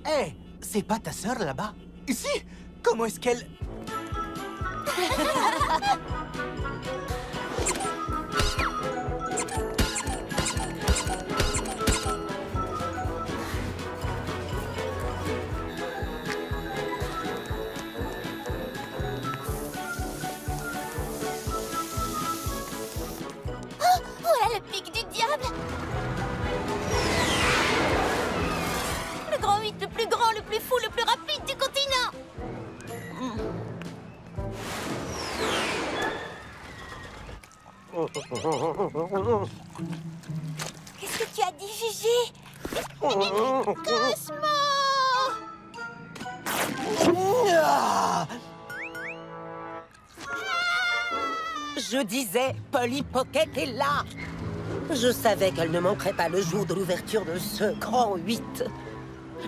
Hé, c'est pas ta sœur là-bas? Ici? Comment est-ce qu'elle... Voilà le pic du diable! Le grand 8, le plus grand, le plus fou, le plus rapide du continent! Qu'est-ce que tu as dit, Gigi? Cosmo! Ah! Je disais, Polly Pocket est là. Je savais qu'elle ne manquerait pas le jour de l'ouverture de ce grand 8.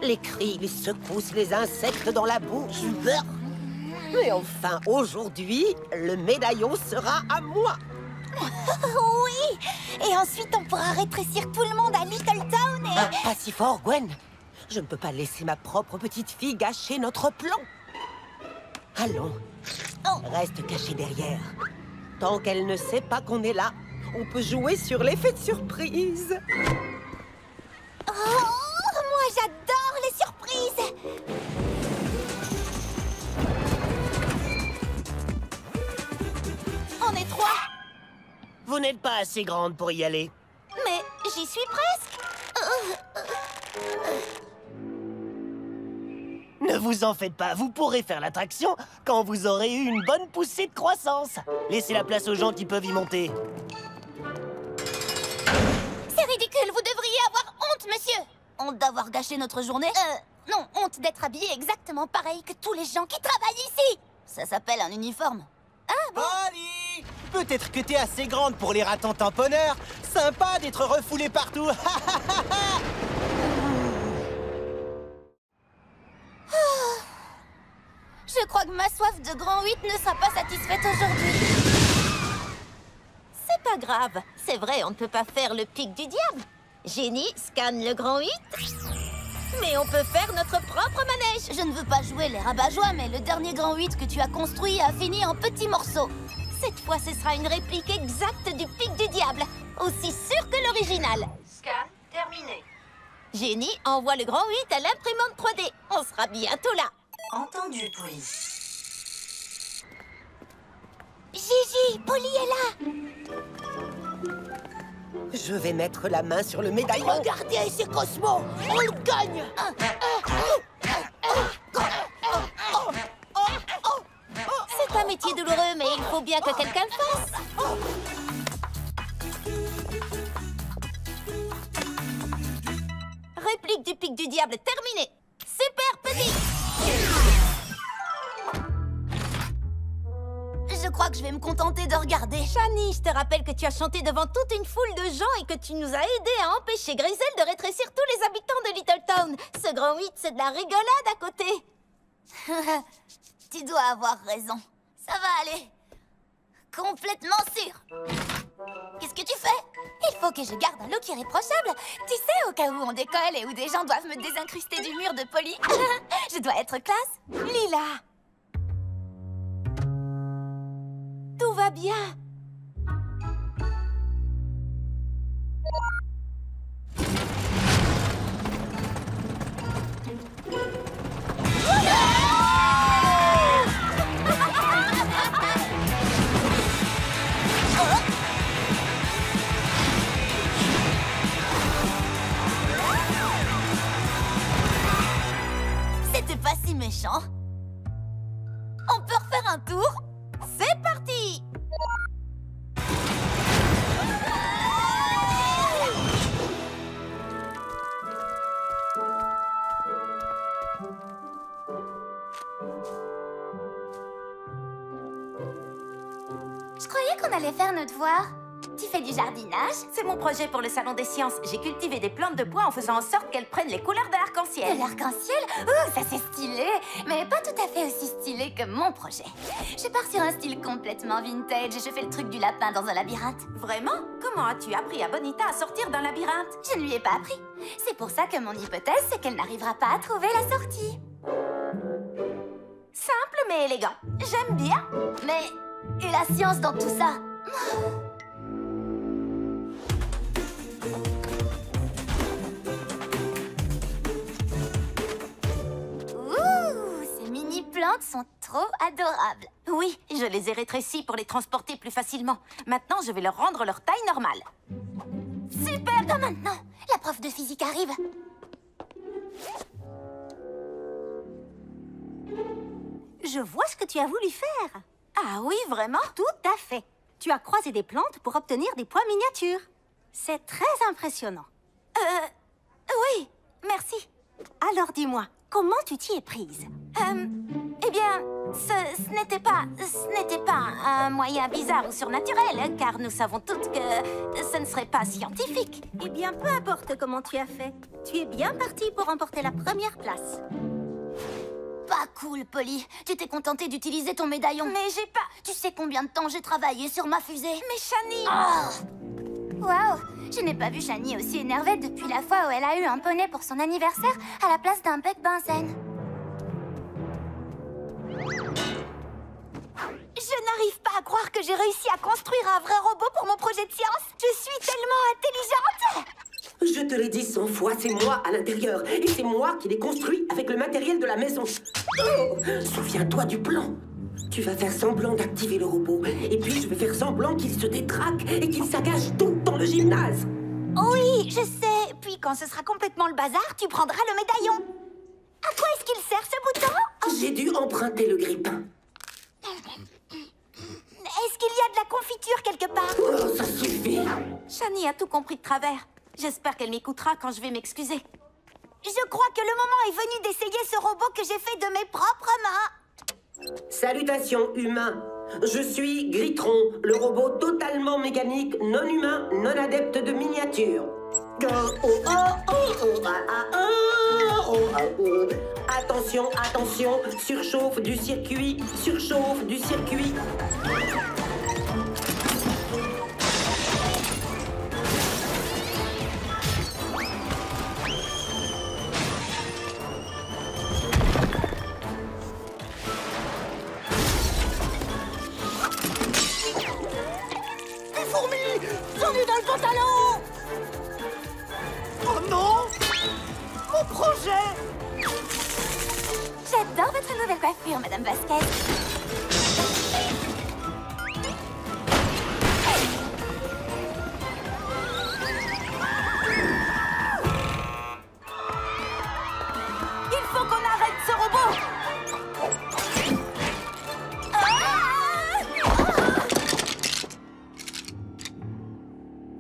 Les cris, les secousses, les insectes dans la bouche. Mais enfin, aujourd'hui, le médaillon sera à moi. Oui! Et ensuite, on pourra rétrécir tout le monde à Little Town et... Pas si fort, Gwen. Je ne peux pas laisser ma propre petite fille gâcher notre plan. Allons, reste cachée derrière. Tant qu'elle ne sait pas qu'on est là, on peut jouer sur l'effet de surprise. Oh, moi, j'adore les surprises! On est 3. Vous n'êtes pas assez grande pour y aller. Mais j'y suis presque. Ne vous en faites pas, vous pourrez faire l'attraction quand vous aurez eu une bonne poussée de croissance. Laissez la place aux gens qui peuvent y monter. C'est ridicule, vous devriez avoir honte, monsieur. Honte d'avoir gâché notre journée? Non, honte d'être habillé exactement pareil que tous les gens qui travaillent ici. Ça s'appelle un uniforme. Ah bon? Polly! Peut-être que t'es assez grande pour les ratons tamponneurs. Sympa d'être refoulée partout. Je crois que ma soif de grand 8 ne sera pas satisfaite aujourd'hui. C'est pas grave. C'est vrai, on ne peut pas faire le pic du diable. Jenny, scanne le grand 8. Mais on peut faire notre propre manège. Je ne veux pas jouer les rabat-joie, mais le dernier grand 8 que tu as construit a fini en petits morceaux. Cette fois, ce sera une réplique exacte du pic du diable. Aussi sûr que l'original. Scan terminé. Jenny, envoie le grand 8 à l'imprimante 3D. On sera bientôt là. Entendu, Polly. Gigi, Polly est là. Je vais mettre la main sur le médaillon. Regardez, c'est Cosmo. On le gagne. C'est un métier douloureux, mais il faut bien que quelqu'un le fasse. Réplique du pic du diable terminée. Super petit. Je crois que je vais me contenter de regarder. Shani, je te rappelle que tu as chanté devant toute une foule de gens et que tu nous as aidés à empêcher Grisel de rétrécir tous les habitants de Little Town. Ce grand 8, c'est de la rigolade à côté. Tu dois avoir raison. Ça va aller. Complètement sûr. Qu'est-ce que tu fais? Il faut que je garde un look irréprochable. Tu sais, au cas où on décolle et où des gens doivent me désincruster du mur de Polly. Je dois être classe. Lila. Tout va bien. C'était pas si méchant. On peut refaire un tour? C'est parti! Je croyais qu'on allait faire nos devoirs. Tu fais fait du jardinage? C'est mon projet pour le salon des sciences. J'ai cultivé des plantes de bois en faisant en sorte qu'elles prennent les couleurs de l'arc-en-ciel. De l'arc-en-ciel? Ouh, ça c'est stylé! Mais pas tout à fait aussi stylé que mon projet. Je pars sur un style complètement vintage et je fais le truc du lapin dans un labyrinthe. Vraiment? Comment as-tu appris à Bonita à sortir d'un labyrinthe? Je ne lui ai pas appris. C'est pour ça que mon hypothèse, c'est qu'elle n'arrivera pas à trouver la sortie. Simple mais élégant. J'aime bien. Mais... et la science dans tout ça? Ouh, ces mini-plantes sont trop adorables. Oui, je les ai rétrécies pour les transporter plus facilement. Maintenant, je vais leur rendre leur taille normale. Super! Comme maintenant, la prof de physique arrive. Je vois ce que tu as voulu faire. Ah oui, vraiment? Tout à fait. Tu as croisé des plantes pour obtenir des pois miniatures. C'est très impressionnant. Oui, merci. Alors dis-moi, comment tu t'y es prise? Eh bien, ce n'était pas un moyen bizarre ou surnaturel, car nous savons toutes que ce ne serait pas scientifique. Eh bien, peu importe comment tu as fait. Tu es bien partie pour remporter la première place. Pas cool, Polly. Tu t'es contentée d'utiliser ton médaillon. Mais j'ai pas... Tu sais combien de temps j'ai travaillé sur ma fusée? Mais Shani... Waouh! Je n'ai pas vu Shani aussi énervée depuis la fois où elle a eu un poney pour son anniversaire à la place d'un bec benzène. Je n'arrive pas à croire que j'ai réussi à construire un vrai robot pour mon projet de science. Je suis tellement intelligente. Je te l'ai dit 100 fois, c'est moi à l'intérieur. Et c'est moi qui l'ai construit avec le matériel de la maison. Oh, souviens-toi du plan. Tu vas faire semblant d'activer le robot. Et puis je vais faire semblant qu'il se détraque et qu'il saccage tout dans le gymnase. Oui, je sais. Puis quand ce sera complètement le bazar, tu prendras le médaillon. À quoi est-ce qu'il sert ce bouton? J'ai dû emprunter le grippin. Est-ce qu'il y a de la confiture quelque part? Oh, ça suffit. Shani a tout compris de travers. J'espère qu'elle m'écoutera quand je vais m'excuser. Je crois que le moment est venu d'essayer ce robot que j'ai fait de mes propres mains. Salutations, humains. Je suis Gritron, le robot totalement mécanique, non humain, non adepte de miniature. Attention, attention, surchauffe du circuit, surchauffe du circuit. J'en ai dans le pantalon! Oh non! Mon projet! J'adore votre nouvelle coiffure, Madame Vasquez. Il faut qu'on arrête ce robot!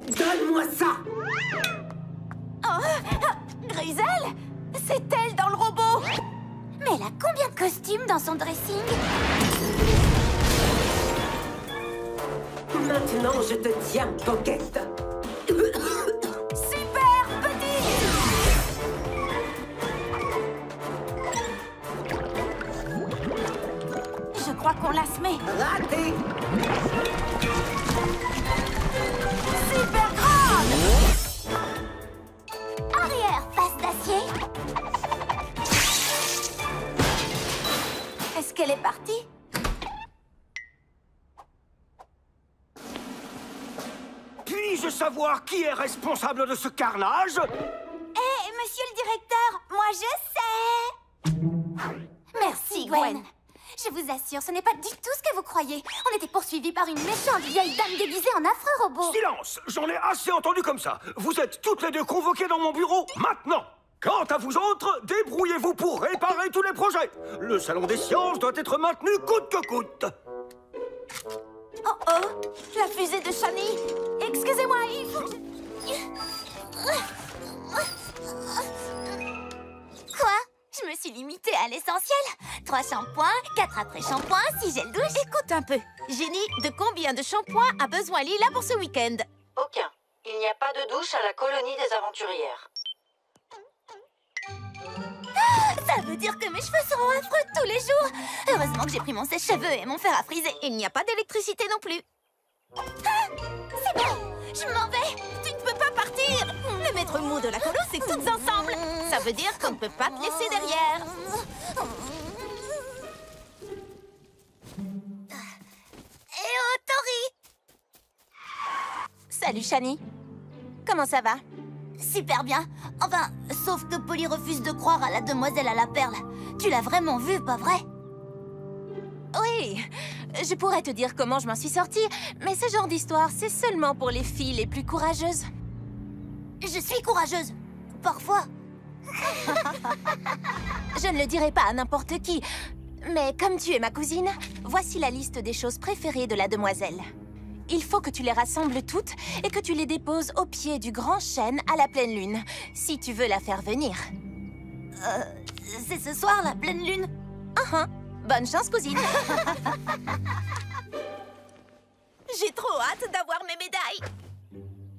Donne-moi ça! Grisel? C'est elle dans le robot! Mais elle a combien de costumes dans son dressing? Maintenant, je te tiens, Pocket. Super petit! Je crois qu'on l'a semé. Raté! Super grande! Arrière, face d'acier. Est-ce qu'elle est partie? Puis-je savoir qui est responsable de ce carnage? Monsieur le directeur, moi je sais. Merci, Gwen. Je vous assure, ce n'est pas du tout ce que vous croyez. On était poursuivis par une méchante vieille dame déguisée en affreux robot. Silence! J'en ai assez entendu comme ça. Vous êtes toutes les deux convoquées dans mon bureau maintenant. Quant à vous autres, débrouillez-vous pour réparer tous les projets. Le salon des sciences doit être maintenu coûte que coûte. Oh oh! La fusée de Shani! Excusez-moi, il faut que... Quoi? Je me suis limitée à l'essentiel. 3 shampoings, 4 après-shampoings, 6 gels douche. Écoute un peu. Génie, de combien de shampoings a besoin Lila pour ce week-end? Aucun. Il n'y a pas de douche à la colonie des aventurières. Ça veut dire que mes cheveux seront affreux tous les jours. Heureusement que j'ai pris mon sèche-cheveux et mon fer à friser. Il n'y a pas d'électricité non plus. Ah, c'est bon, je m'en vais. Tu ne peux pas partir. Le maître mot de la colo, c'est toutes ensemble. Ça veut dire qu'on ne peut pas te laisser derrière. Et oh, Tori! Salut, Shani. Comment ça va? Super bien. Enfin, sauf que Polly refuse de croire à la demoiselle à la perle. Tu l'as vraiment vue, pas vrai? Oui, je pourrais te dire comment je m'en suis sortie, mais ce genre d'histoire, c'est seulement pour les filles les plus courageuses. Je suis courageuse. Parfois. Je ne le dirai pas à n'importe qui, mais comme tu es ma cousine, voici la liste des choses préférées de la demoiselle. Il faut que tu les rassembles toutes et que tu les déposes au pied du grand chêne à la pleine lune, si tu veux la faire venir. C'est ce soir, la pleine lune? Bonne chance, cousine. J'ai trop hâte d'avoir mes médailles.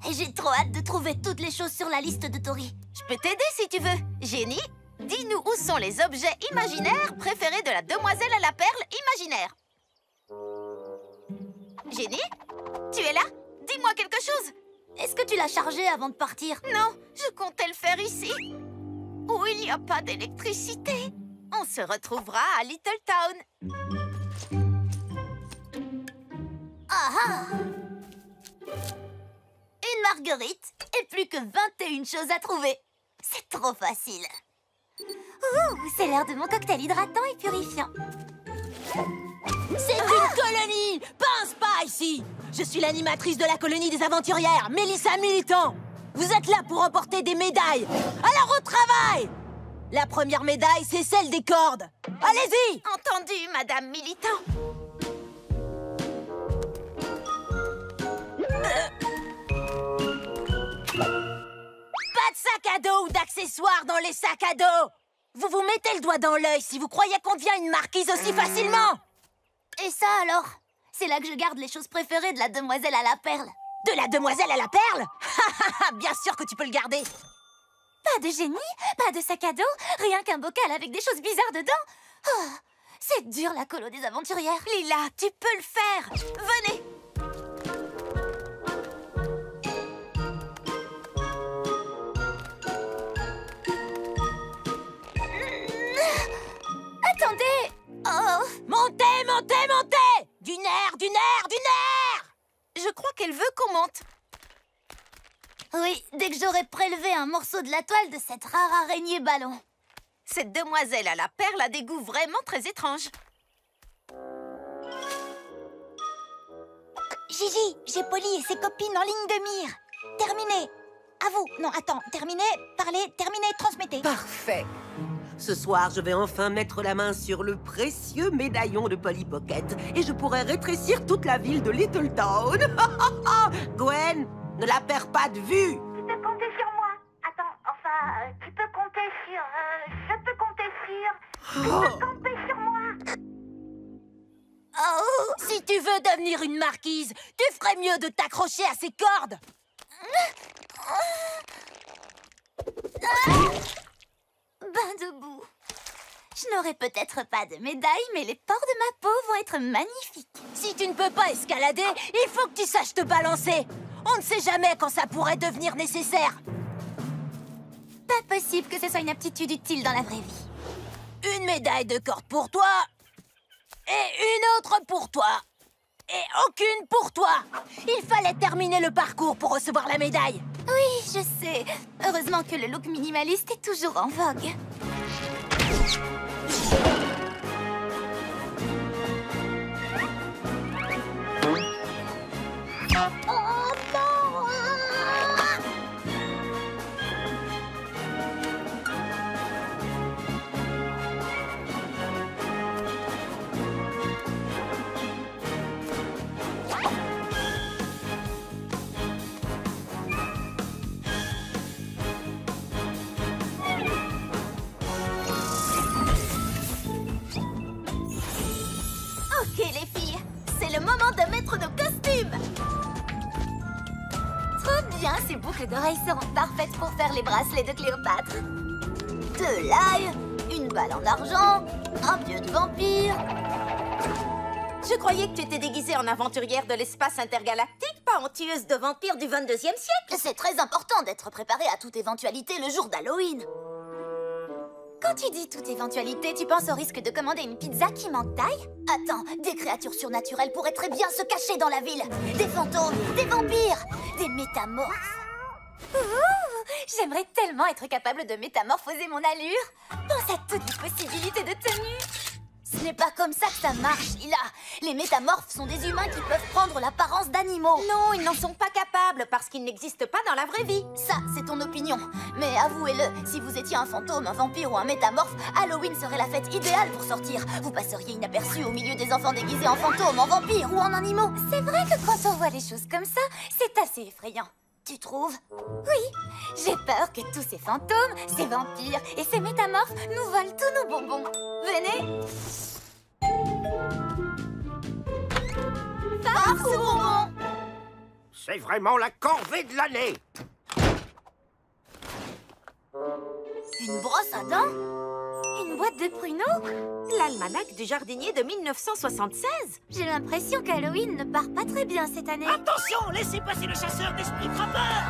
Et j'ai trop hâte de trouver toutes les choses sur la liste de Tori. Je peux t'aider si tu veux. Jenny, dis-nous où sont les objets imaginaires préférés de la demoiselle à la perle imaginaire. Jenny, tu es là? Dis-moi quelque chose. Est-ce que tu l'as chargée avant de partir? Non, je comptais le faire ici, où il n'y a pas d'électricité. On se retrouvera à Little Town. Ah ah! Une marguerite et plus que 21 choses à trouver. C'est trop facile. Ouh, c'est l'heure de mon cocktail hydratant et purifiant. C'est une colonie, pas un spa ici. Je suis l'animatrice de la colonie des aventurières, Mélissa Militant. Vous êtes là pour remporter des médailles. Alors au travail! La première médaille, c'est celle des cordes. Allez-y! Entendu, Madame Militant. Pas de sac à dos ou d'accessoires dans les sacs à dos. Vous vous mettez le doigt dans l'œil si vous croyez qu'on devient une marquise aussi facilement. Et ça alors? C'est là que je garde les choses préférées de la demoiselle à la perle. De la demoiselle à la perle? Bien sûr que tu peux le garder. Pas de génie, pas de sac à dos, rien qu'un bocal avec des choses bizarres dedans. Oh, c'est dur la colo des aventurières. Lila, tu peux le faire. Venez. Attendez. Oh. Montez, montez, montez! Du nerf, du nerf, du nerf! Je crois qu'elle veut qu'on monte. Oui, dès que j'aurai prélevé un morceau de la toile de cette rare araignée ballon. Cette demoiselle à la perle a des goûts vraiment très étranges. Gigi, j'ai Polly et ses copines en ligne de mire. Terminé. À vous. Non, attends. Terminé, parlez, terminé, transmettez. Parfait. Ce soir, je vais enfin mettre la main sur le précieux médaillon de Polly Pocket et je pourrai rétrécir toute la ville de Little Town. Gwen, ne la perds pas de vue. Tu peux compter sur moi. Attends, enfin, tu peux compter sur... je peux compter sur... Tu peux compter sur moi. Oh, si tu veux devenir une marquise, tu ferais mieux de t'accrocher à ces cordes. Ben debout. Je n'aurai peut-être pas de médaille, mais les pores de ma peau vont être magnifiques. Si tu ne peux pas escalader, il faut que tu saches te balancer. On ne sait jamais quand ça pourrait devenir nécessaire. Pas possible que ce soit une aptitude utile dans la vraie vie. Une médaille de corde pour toi, et une autre pour toi, et aucune pour toi. Il fallait terminer le parcours pour recevoir la médaille. Oui, je sais. Heureusement que le look minimaliste est toujours en vogue. Oh non! boucles d'oreilles seront parfaites pour faire les bracelets de Cléopâtre. De l'ail, une balle en argent, un pieu de vampire. Je croyais que tu étais déguisée en aventurière de l'espace intergalactique, pas en tueuse de vampires du 22e siècle. C'est très important d'être préparé à toute éventualité le jour d'Halloween. Quand tu dis toute éventualité, tu penses au risque de commander une pizza qui manque d'ail? Attends, des créatures surnaturelles pourraient très bien se cacher dans la ville. Des fantômes, des vampires, des métamorphes. Ouh, j'aimerais tellement être capable de métamorphoser mon allure. Pense à toutes les possibilités de tenue. Ce n'est pas comme ça que ça marche, Lila. Les métamorphes sont des humains qui peuvent prendre l'apparence d'animaux. Non, ils n'en sont pas capables parce qu'ils n'existent pas dans la vraie vie. Ça, c'est ton opinion. Mais avouez-le, si vous étiez un fantôme, un vampire ou un métamorphe, Halloween serait la fête idéale pour sortir. Vous passeriez inaperçu au milieu des enfants déguisés en fantômes, en vampires ou en animaux. C'est vrai que quand on voit les choses comme ça, c'est assez effrayant. Tu trouves? Oui, j'ai peur que tous ces fantômes, ces vampires et ces métamorphes nous volent tous nos bonbons. Venez. Farce aux bonbons. C'est vraiment la corvée de l'année. Une brosse à dents? Une boîte de pruneaux? L'almanach du jardinier de 1976. J'ai l'impression qu'Halloween ne part pas très bien cette année. Attention, laissez passer le chasseur d'esprits frappeurs.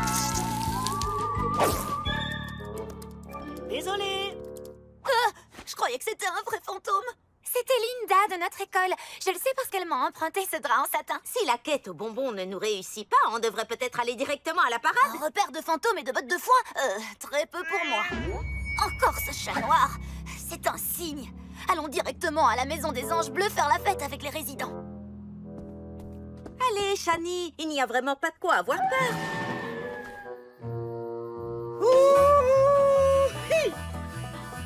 Désolé. Je croyais que c'était un vrai fantôme. C'était Linda de notre école. Je le sais parce qu'elle m'a emprunté ce drap en satin. Si la quête aux bonbons ne nous réussit pas, on devrait peut-être aller directement à la parade. Un repère de fantômes et de bottes de foin? Très peu pour moi. Encore ce chat noir. C'est un signe. Allons directement à la maison des anges bleus faire la fête avec les résidents. Allez, Shani, il n'y a vraiment pas de quoi avoir peur.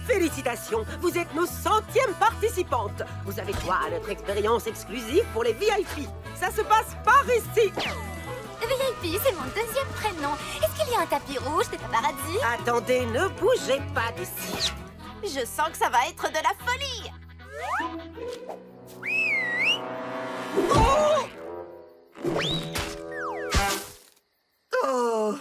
Félicitations, vous êtes nos 100e participantes. Vous avez droit à notre expérience exclusive pour les VIP. Ça se passe par ici. VIP, c'est mon deuxième prénom. Est-ce qu'il y a un tapis rouge, des paparazzi? Attendez, ne bougez pas d'ici. Je sens que ça va être de la folie. Oh,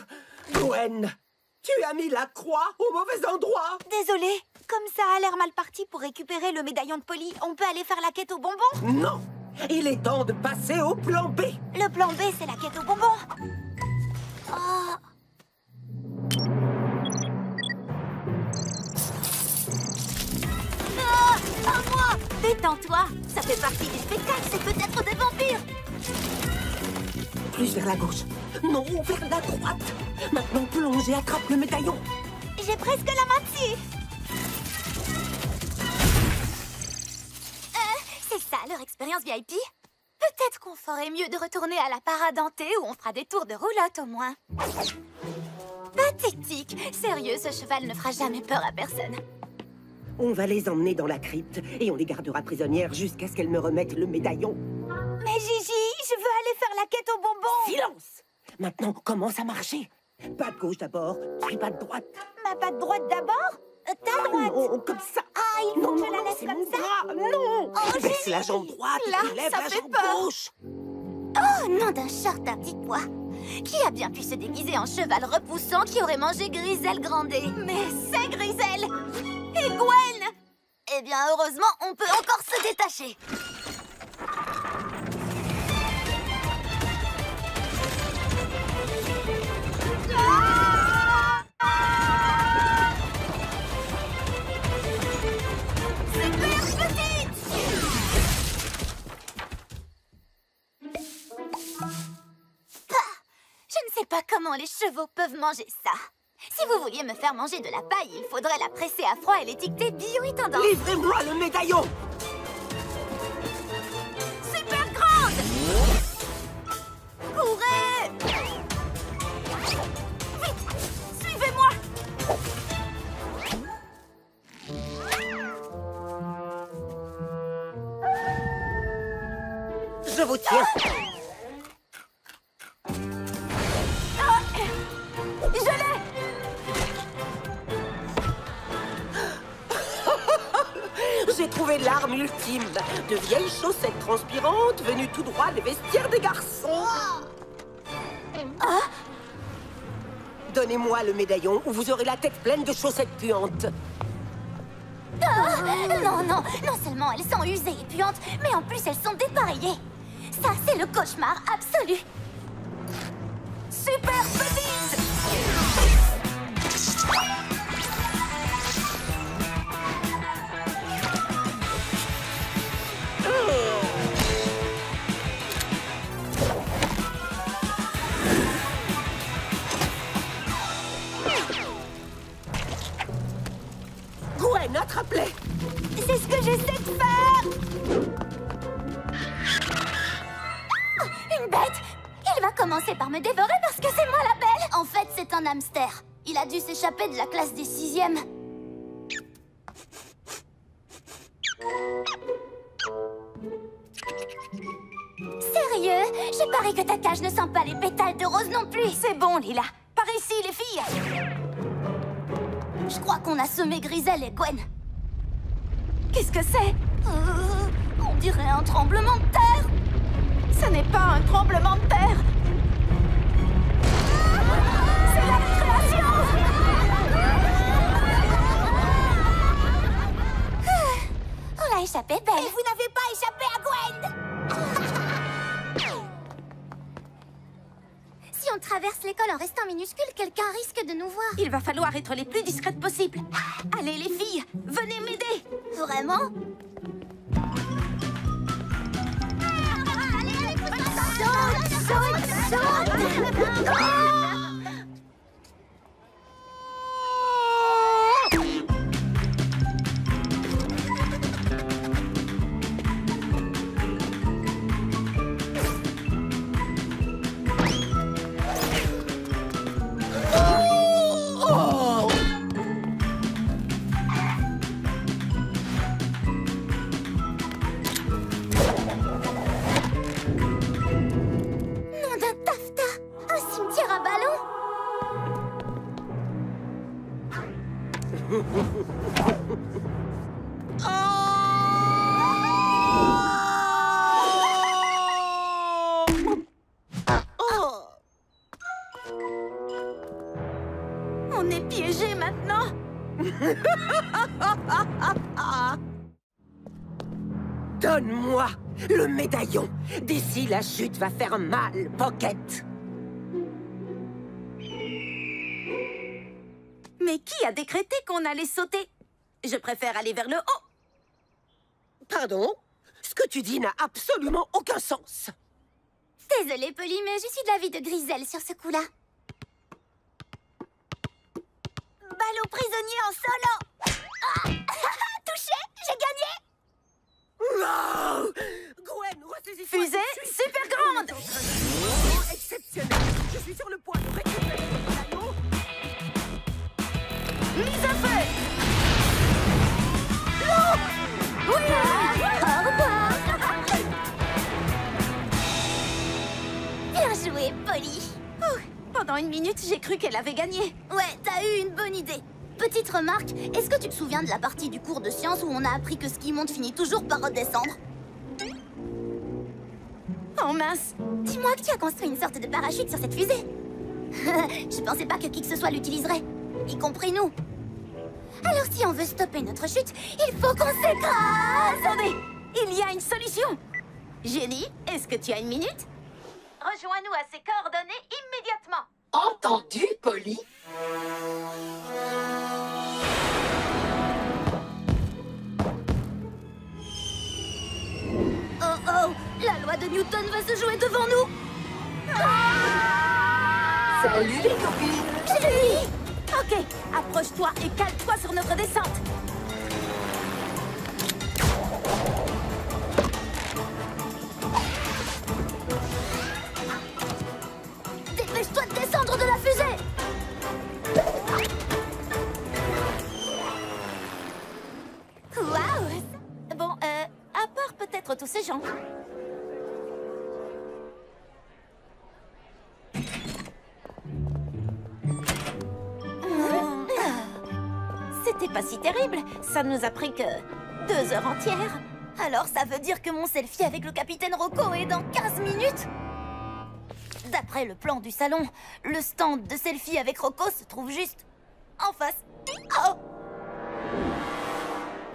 Gwen, tu as mis la croix au mauvais endroit. Désolée, comme ça a l'air mal parti pour récupérer le médaillon de Polly, on peut aller faire la quête aux bonbons? Non, il est temps de passer au plan B. Le plan B, c'est la quête aux bonbons. Oh. Ah, à moi! Détends-toi, ça fait partie du spectacle, c'est peut-être des vampires. Plus vers la gauche. Non, vers la droite. Maintenant, plonge et attrape le médaillon. J'ai presque la moitié. C'est ça, leur expérience VIP? Peut-être qu'on ferait mieux de retourner à la parade hantée où on fera des tours de roulotte au moins. Pathétique. Sérieux, ce cheval ne fera jamais peur à personne. On va les emmener dans la crypte et on les gardera prisonnières jusqu'à ce qu'elles me remettent le médaillon. Mais Gigi, je veux aller faire la quête aux bonbons. Silence! Maintenant, commence à marcher. Pas de gauche d'abord, puis pas de droite. Ma patte droite d'abord? Ta droite? Oh, comme ça. Ah, il faut que je la laisse c'est comme mon ça. bras. Non! Oh, Baisse Gigi. la jambe droite Là, et lève ça la fait jambe peur. gauche. Oh, nom d'un short à petits pois. Qui a bien pu se déguiser en cheval repoussant qui aurait mangé Griselle Grandet? Mais c'est Griselle! Et Gwen! Eh bien, heureusement, on peut encore se détacher. Super petite! Je ne sais pas comment les chevaux peuvent manger ça. Si vous vouliez me faire manger de la paille, il faudrait la presser à froid et l'étiqueter bio et tendance. Livrez-moi le médaillon! Super grande! Courez! Vite! Suivez-moi! Je vous tiens. Je l'ai! J'ai trouvé l'arme ultime. De vieilles chaussettes transpirantes venues tout droit des vestiaires des garçons. Donnez-moi le médaillon ou vous aurez la tête pleine de chaussettes puantes. Non, non, non seulement elles sont usées et puantes, mais en plus elles sont dépareillées. Ça, c'est le cauchemar absolu. Super petite! Gwen, attrape-les! C'est ce que j'essaie de faire! Une bête! Il va commencer par me dévorer parce que c'est moi la belle! En fait, c'est un hamster. Il a dû s'échapper de la classe des 6e. Sérieux? J'ai parié que ta cage ne sent pas les pétales de rose non plus! C'est bon, Lila. Par ici, les filles. Je crois qu'on a semé Grisel et Gwen. Qu'est-ce que c'est? On dirait un tremblement de terre! Ce n'est pas un tremblement de terre. C'est la récréation! On l'a échappé belle! Et vous n'avez pas échappé à Gwen! Si on traverse l'école en restant minuscule, quelqu'un risque de nous voir. Il va falloir être les plus discrètes possibles. Allez, les filles, venez m'aider. Vraiment? Saute! On est piégés maintenant. Donne-moi le médaillon. D'ici, la chute va faire mal, Pocket. Mais qui a décrété qu'on allait sauter? Je préfère aller vers le haut. Pardon? Ce que tu dis n'a absolument aucun sens. Désolée, Polly, mais je suis de l'avis de Grisel sur ce coup-là. Balle au prisonnier en solo. Ah touché! J'ai gagné! Wow! Gwen, ressaisis-toi. Fusée super grande. Exceptionnel. Je suis sur le point de récupérer le médaillon. Mise à feu. Oui! Au revoir! Bien joué, Polly. Pendant une minute, j'ai cru qu'elle avait gagné. Ouais, t'as eu une bonne idée. Petite remarque, est-ce que tu te souviens de la partie du cours de sciences où on a appris que ce qui monte finit toujours par redescendre? Oh mince. Dis-moi que tu as construit une sorte de parachute sur cette fusée. Je pensais pas que qui que ce soit l'utiliserait, y compris nous. Alors si on veut stopper notre chute, il faut qu'on s'écrase! Attendez, il y a une solution. Jenny, est-ce que tu as une minute? Rejoins-nous à ces coordonnées immédiatement. Entendu, Polly? Oh oh! La loi de Newton va se jouer devant nous! Salut les copines! Jenny! Ok, approche-toi et cale-toi sur notre descente. Dépêche-toi de descendre de la fusée! Waouh! Bon, à part peut-être tous ces gens. C'était pas si terrible. Ça nous a pris que 2 heures entières. Alors ça veut dire que mon selfie avec le capitaine Rocco est dans 15 minutes? D'après le plan du salon, le stand de selfie avec Rocco se trouve juste en face. Oh!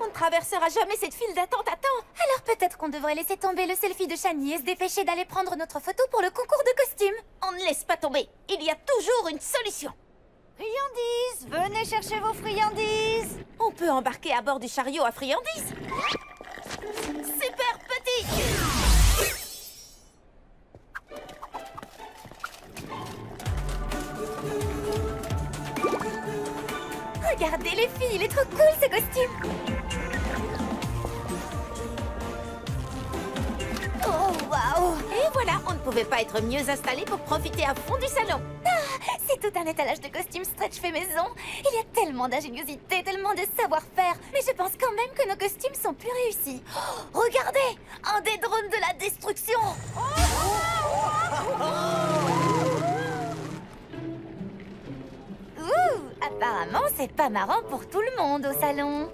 On ne traversera jamais cette file d'attente à temps. Alors peut-être qu'on devrait laisser tomber le selfie de Shani et se dépêcher d'aller prendre notre photo pour le concours de costumes. On ne laisse pas tomber. Il y a toujours une solution. Friandises, venez chercher vos friandises. On peut embarquer à bord du chariot à friandises. Super petit. Regardez les filles, il est trop cool ce costume. Oh waouh! Et voilà, on ne pouvait pas être mieux installé pour profiter à fond du salon. Ah, c'est tout un étalage de costumes stretch fait maison. Il y a tellement d'ingéniosité, tellement de savoir-faire. Mais je pense quand même que nos costumes sont plus réussis. Oh, regardez! Un des drones de la destruction! Apparemment, c'est pas marrant pour tout le monde au salon.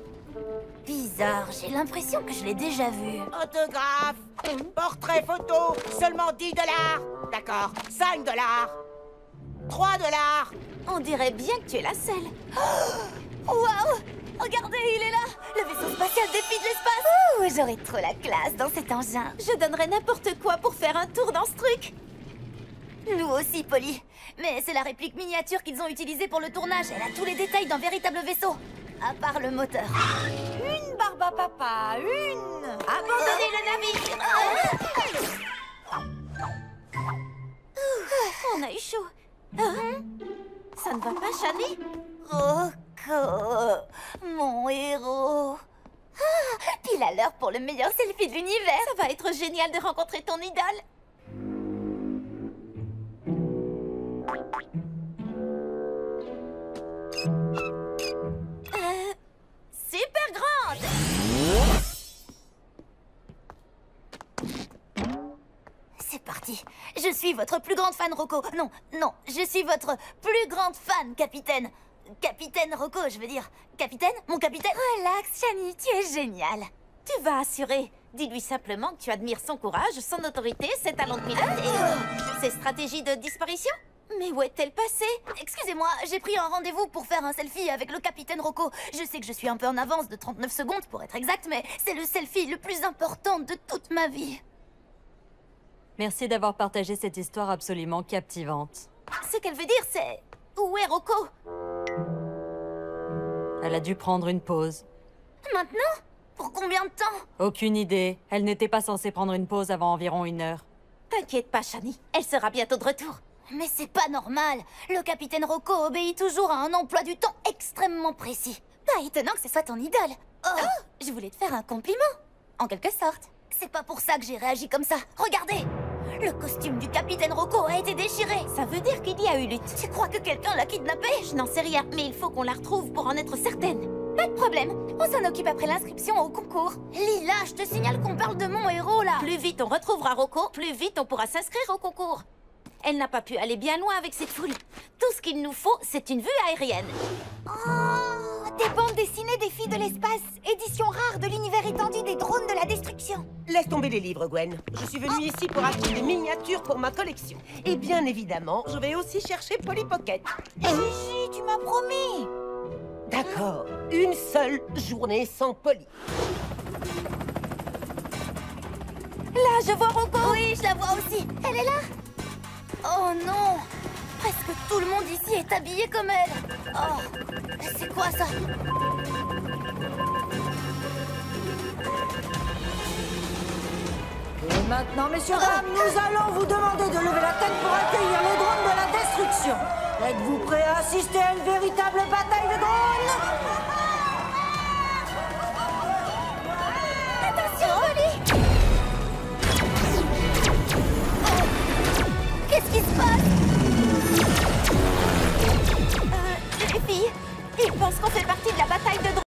Bizarre, j'ai l'impression que je l'ai déjà vu. Autographe, portrait photo, seulement 10 $. D'accord, 5 $, 3 $. On dirait bien que tu es la seule. Waouh! Regardez, il est là! Le vaisseau spatial défie de l'espace! Ouh, j'aurais trop la classe dans cet engin. Je donnerais n'importe quoi pour faire un tour dans ce truc. Nous aussi, Polly. Mais c'est la réplique miniature qu'ils ont utilisée pour le tournage. Elle a tous les détails d'un véritable vaisseau. À part le moteur. Une barbe à papa, une. Abandonnez le navire. On a eu chaud. Ça ne va pas, Shani? Rocco, mon héros. Pile à l'heure pour le meilleur selfie de l'univers. Ça va être génial de rencontrer ton idole. Super grande. C'est parti. Je suis votre plus grande fan, Rocco. Non, je suis votre plus grande fan, capitaine. Capitaine Rocco, je veux dire. Capitaine? Mon capitaine? Relax, Shani, tu es génial. Tu vas assurer. Dis-lui simplement que tu admires son courage, son autorité, ses talents de pilote et ses stratégies de disparition. Mais où est-elle passée? Excusez-moi, j'ai pris un rendez-vous pour faire un selfie avec le capitaine Rocco. Je sais que je suis un peu en avance de 39 secondes pour être exact, mais c'est le selfie le plus important de toute ma vie. Merci d'avoir partagé cette histoire absolument captivante. Ce qu'elle veut dire, c'est... Où est Rocco? Elle a dû prendre une pause. Maintenant? Pour combien de temps? Aucune idée. Elle n'était pas censée prendre une pause avant environ 1 heure. T'inquiète pas, Shani. Elle sera bientôt de retour. Mais c'est pas normal. Le capitaine Rocco obéit toujours à un emploi du temps extrêmement précis. Pas étonnant que ce soit ton idole. Oh, je voulais te faire un compliment. En quelque sorte. C'est pas pour ça que j'ai réagi comme ça. Regardez! Le costume du capitaine Rocco a été déchiré. Ça veut dire qu'il y a eu lutte. Tu crois que quelqu'un l'a kidnappé? Je n'en sais rien, mais il faut qu'on la retrouve pour en être certaine. Pas de problème. On s'en occupe après l'inscription au concours. Lila, je te signale qu'on parle de mon héros, là. Plus vite on retrouvera Rocco, plus vite on pourra s'inscrire au concours. Elle n'a pas pu aller bien loin avec cette foule. Tout ce qu'il nous faut, c'est une vue aérienne. Oh, des bandes dessinées des filles de l'espace. Édition rare de l'univers étendu des drones de la destruction. Laisse tomber les livres, Gwen. Je suis venue ici pour acheter des miniatures pour ma collection. Et bien évidemment, je vais aussi chercher Polly Pocket. Gigi, tu m'as promis. D'accord. Une seule journée sans Polly. Là, je vois Rocco. Oui, je la vois aussi. Elle est là. Oh non! Presque tout le monde ici est habillé comme elle. Oh, c'est quoi ça? Et maintenant, messieurs, dames, nous allons vous demander de lever la tête pour accueillir le drone de la destruction. Êtes-vous prêts à assister à une véritable bataille de drones?